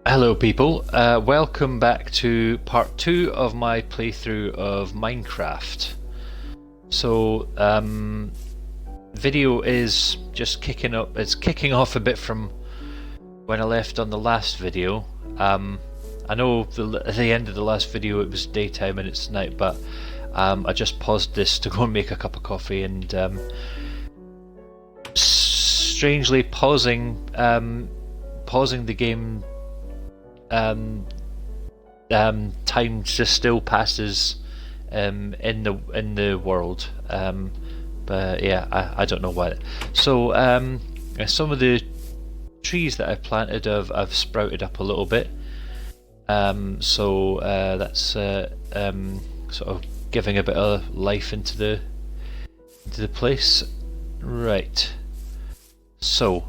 Hello people, welcome back to part 2 of my playthrough of Minecraft. So, video is just it's kicking off a bit from when I left on the last video. I know at the end of the last video it was daytime and it's night, but I just paused this to go and make a cup of coffee and strangely pausing the game time just still passes in the world, but yeah, I don't know why. So some of the trees that I've planted have sprouted up a little bit, so that's sort of giving a bit of life into the place. Right, so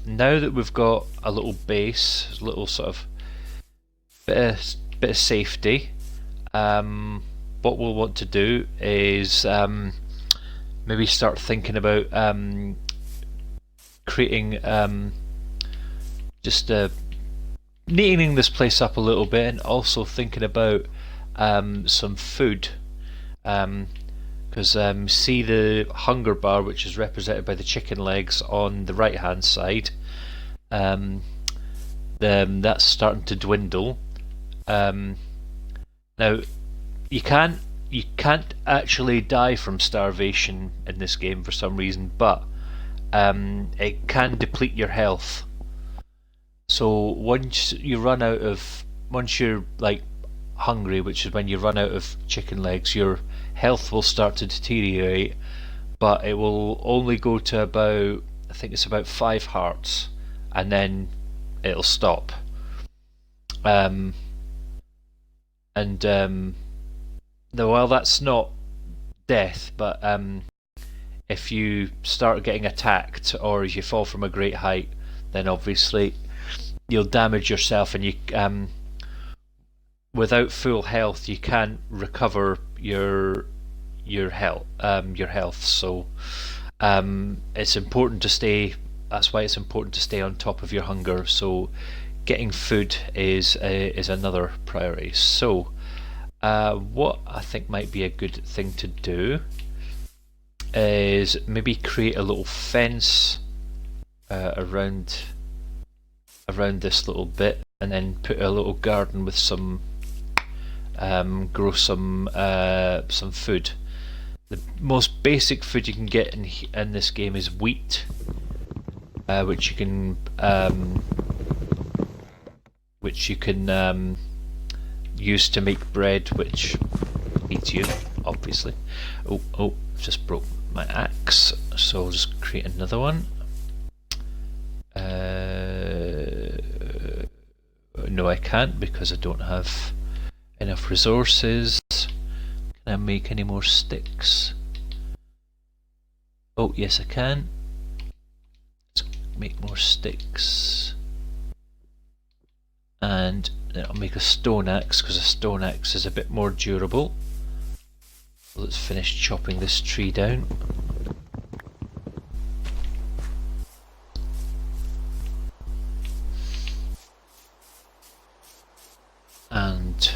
now that we've got a little base, a little sort of bit of safety, what we'll want to do is maybe start thinking about creating just neatening this place up a little bit, and also thinking about some food. Because see the hunger bar, which is represented by the chicken legs on the right hand side, that's starting to dwindle. Now you can't actually die from starvation in this game for some reason, but it can deplete your health. So once you're like hungry, which is when you run out of chicken legs, your health will start to deteriorate, but it will only go to about, I think it's about 5 hearts, and then it'll stop. Well, that's not death, but if you start getting attacked or if you fall from a great height, then obviously you'll damage yourself, and you without full health you can't recover your health. So it's important to stay. That's why it's important to stay on top of your hunger. So getting food is another priority. So what I think might be a good thing to do is maybe create a little fence around this little bit, and then put a little garden with some grow some food. The most basic food you can get in this game is wheat, which you can use to make bread, which feeds you, obviously. Oh, just broke my axe, so I'll just create another one. No, I can't, because I don't have enough resources. Can I make any more sticks? Oh yes, I can. Let's make more sticks, and then I'll make a stone axe, because a stone axe is a bit more durable. Let's finish chopping this tree down. And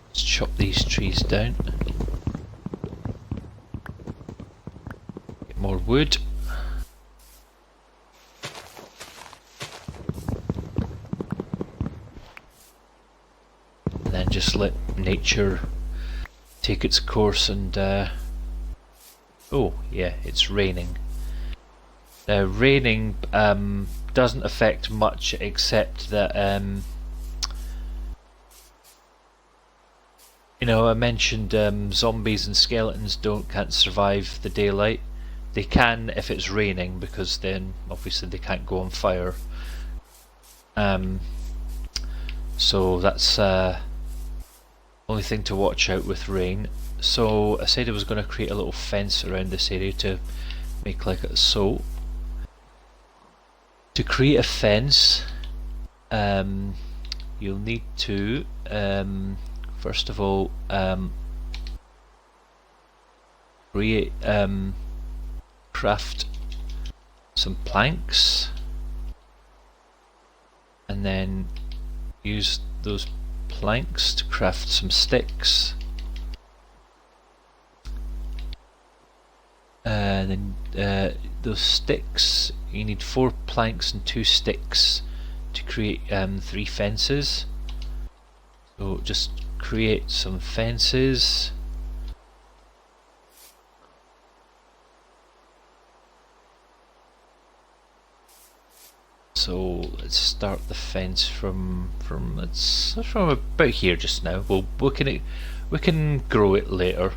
let's chop these trees down. Get more wood. And then just let nature take its course. And oh yeah, it's raining. Now raining doesn't affect much, except that you know, I mentioned zombies and skeletons can't survive the daylight. They can if it's raining, because then obviously they can't go on fire. So that's only thing to watch out with rain. So I said I was going to create a little fence around this area to make like a so. To create a fence, you'll need to first of all craft some planks, and then use those planks to craft some sticks. Then those sticks, you need 4 planks and 2 sticks to create 3 fences. So just create some fences. So let's start the fence from about here just now. We can grow it later.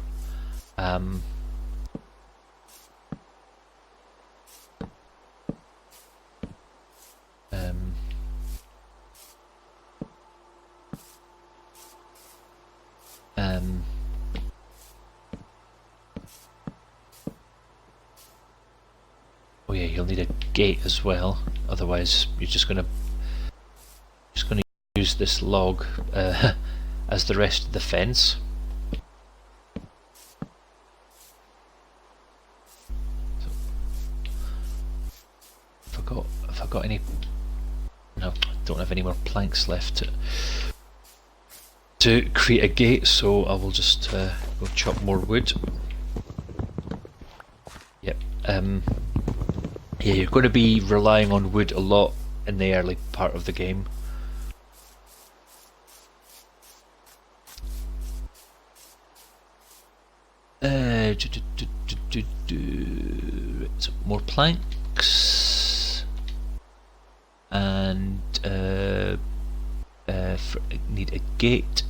Oh yeah, you'll need a gate as well. Otherwise, you're just gonna use this log as the rest of the fence. So, have I got any? No, I don't have any more planks left to create a gate. So I will just go chop more wood. Yep. Yeah, you're going to be relying on wood a lot in the early part of the game. So more planks, and need a gate.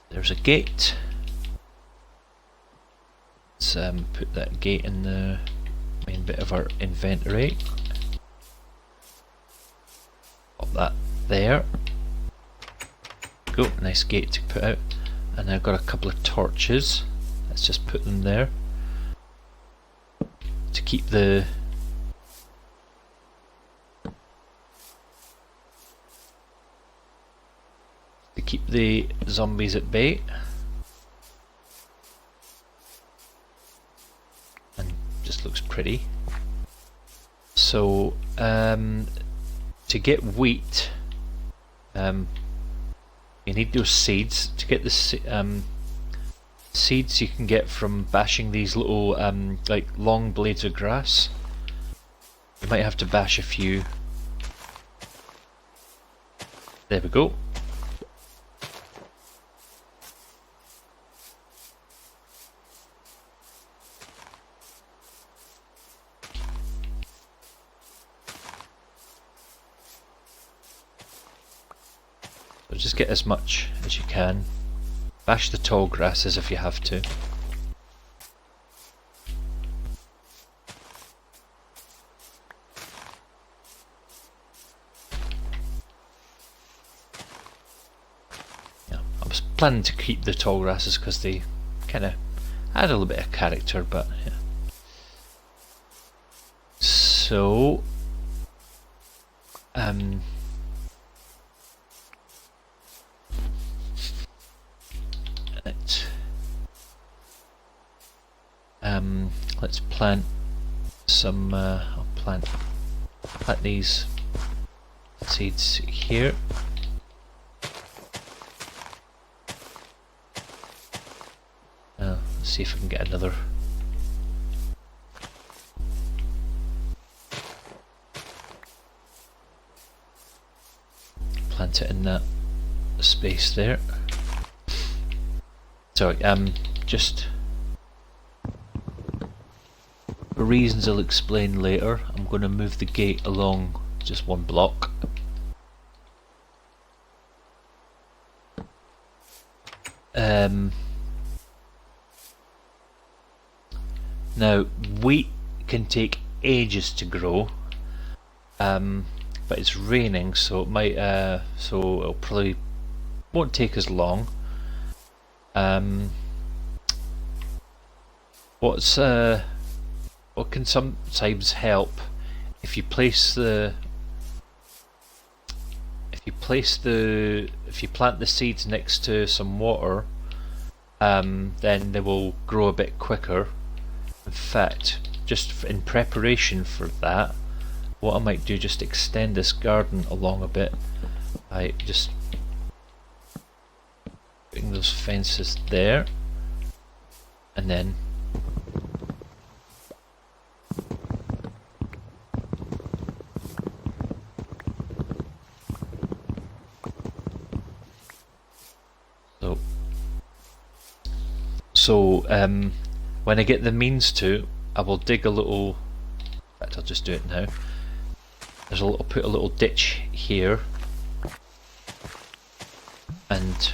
There's a gate. Let's put that gate in the main bit of our inventory. Pop that there. Go, nice gate to put out. And I've got a couple of torches. Let's just put them there to keep the zombies at bay. And just looks pretty. So to get wheat, you need those seeds. To get the seeds you can get from bashing these little like long blades of grass. You might have to bash a few. There we go. So just get as much as you can. Bash the tall grasses if you have to. Yeah, I was planning to keep the tall grasses because they kind of add a little bit of character, but yeah. So let's plant some. I'll plant these seeds here. Let's see if I can get another. Plant it in that space there. Sorry, just for reasons I'll explain later, I'm going to move the gate along just 1 block. Now, wheat can take ages to grow, but it's raining, so it might, so it'll probably won't take as long. What can sometimes help if you place the if you plant the seeds next to some water, then they will grow a bit quicker. In fact, just in preparation for that, what I might do, just extend this garden along a bit by just putting those fences there, and then so when I get the means to, I will dig a little. In fact, I'll just do it now. I'll put a little ditch here, and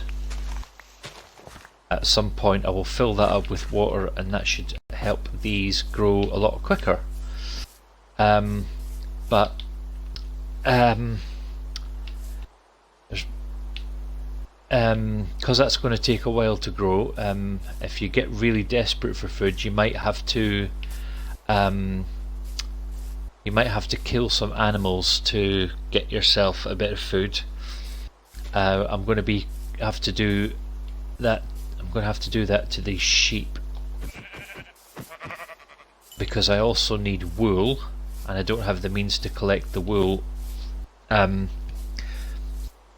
at some point I will fill that up with water, and that should help these grow a lot quicker. But because that's going to take a while to grow, if you get really desperate for food, you might have to kill some animals to get yourself a bit of food. I'm going to have to do that. I'm going to have to do that to these sheep, because I also need wool, and I don't have the means to collect the wool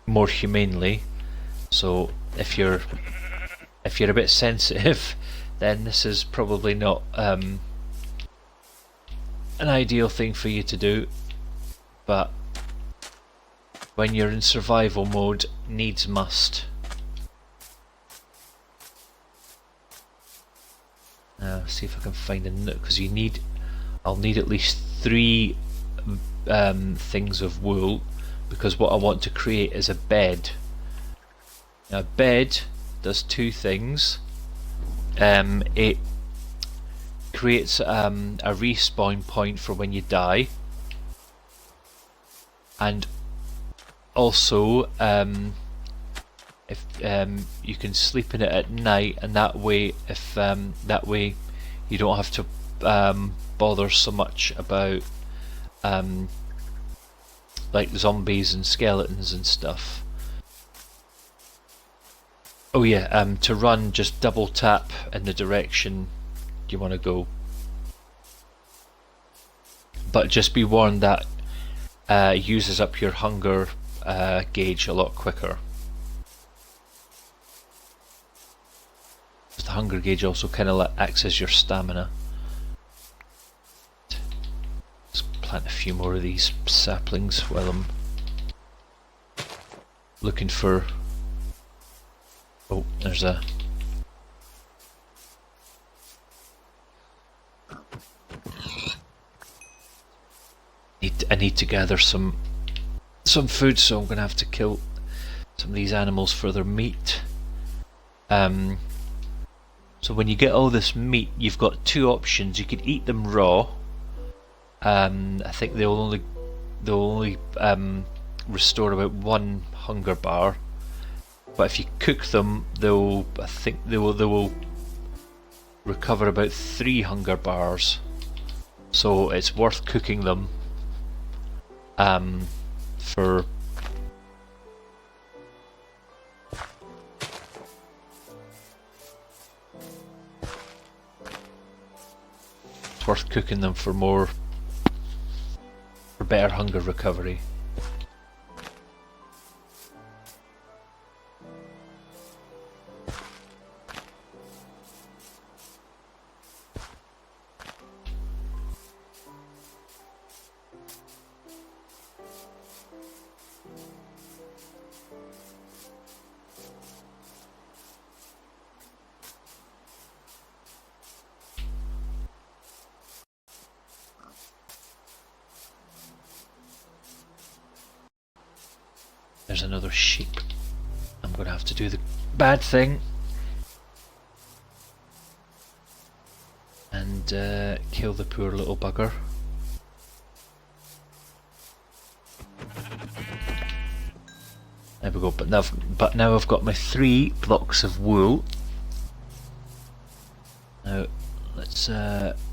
more humanely. So if you're a bit sensitive, then this is probably not an ideal thing for you to do. But when you're in survival mode, needs must. Now see if I can find a nook, because I'll need at least 3 things of wool, because what I want to create is a bed. Now, a bed does 2 things. It creates a respawn point for when you die, and also if you can sleep in it at night, and that way you don't have to bother so much about like zombies and skeletons and stuff. Oh yeah, to run, just double tap in the direction you want to go. But just be warned that uses up your hunger gauge a lot quicker. The hunger gauge also kind of acts as your stamina. Let's plant a few more of these saplings while I'm looking for... Oh, there's a... I need to gather some food, so I'm going to have to kill some of these animals for their meat. So when you get all this meat, you've got 2 options. You could eat them raw. I think they'll only restore about 1 hunger bar. But if you cook them, I think they will recover about 3 hunger bars. So it's worth cooking them for... It's worth cooking them for better hunger recovery. There's another sheep. I'm going to have to do the bad thing and kill the poor little bugger. There we go. But now I've got my 3 blocks of wool. Now let's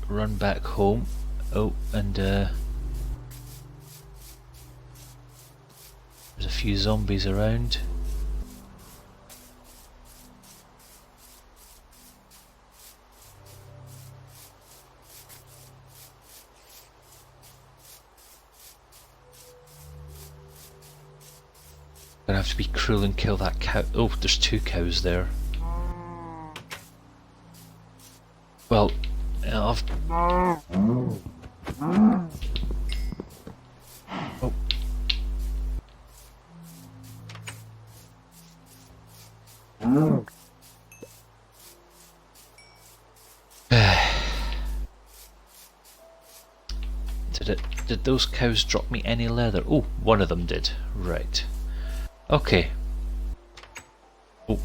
run back home. Oh, and there's a few zombies around. Gonna have to be cruel and kill that cow. Oh, there's 2 cows there. Well, I've... Oh. Did those cows drop me any leather? Oh, one of them did. Right. Okay. Oh.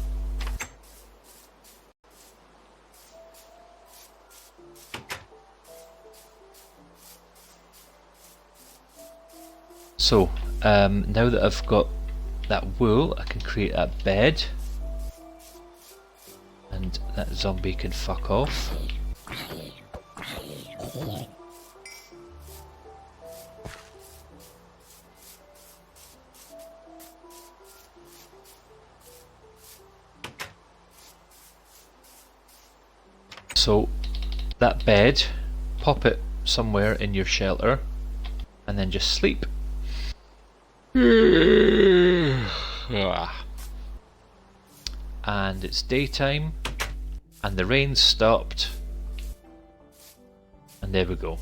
So, now that I've got that wool, I can create a bed. And that zombie can fuck off. So that bed, pop it somewhere in your shelter and then just sleep. And it's daytime and the rain stopped and there we go.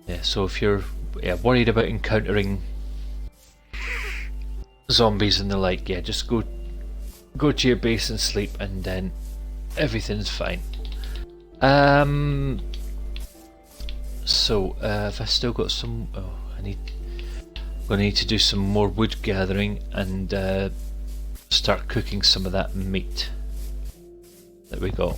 Yeah, so if you're worried about encountering zombies and the like, yeah, just go to your base and sleep and then everything's fine. So if I still got some, I'm gonna need to do some more wood gathering and start cooking some of that meat that we got.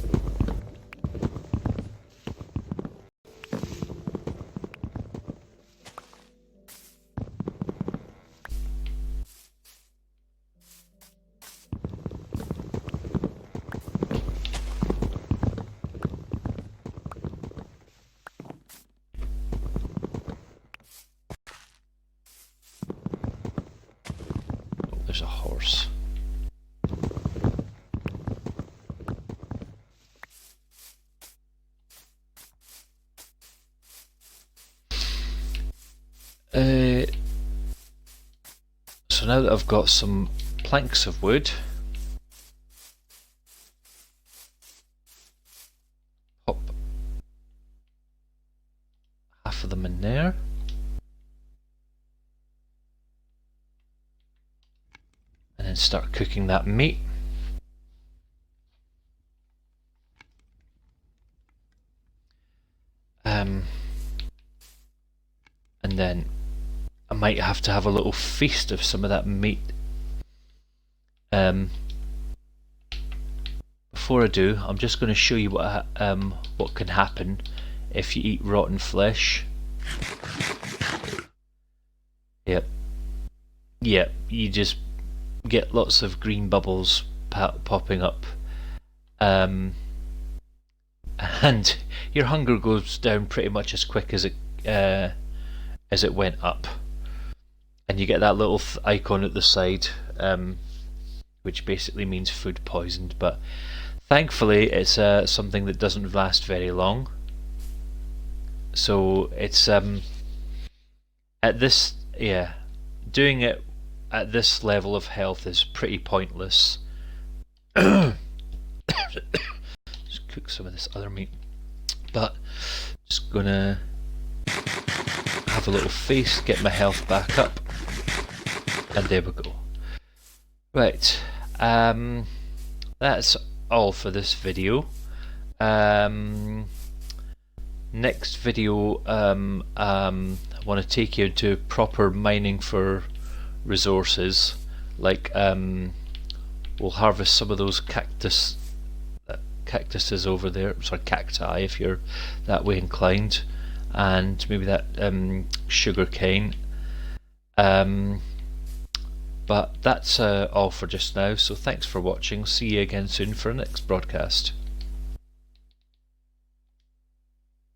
There's a horse. So now that I've got some planks of wood, pop half of them in there. And then start cooking that meat. And then I might have to have a little feast of some of that meat. Before I do, I'm just going to show you what can happen if you eat rotten flesh. Yep, you just get lots of green bubbles popping up, and your hunger goes down pretty much as quick as it went up, and you get that little icon at the side, which basically means food poisoned. But thankfully, it's something that doesn't last very long. So it's at this doing it at this level of health is pretty pointless. Just cook some of this other meat, but just gonna have a little feast, get my health back up, and there we go. Right, that's all for this video. Next video, I want to take you into proper mining for resources, like we'll harvest some of those cactuses over there, sorry, cacti if you're that way inclined, and maybe that sugar cane. But that's all for just now, so thanks for watching. See you again soon for our next broadcast.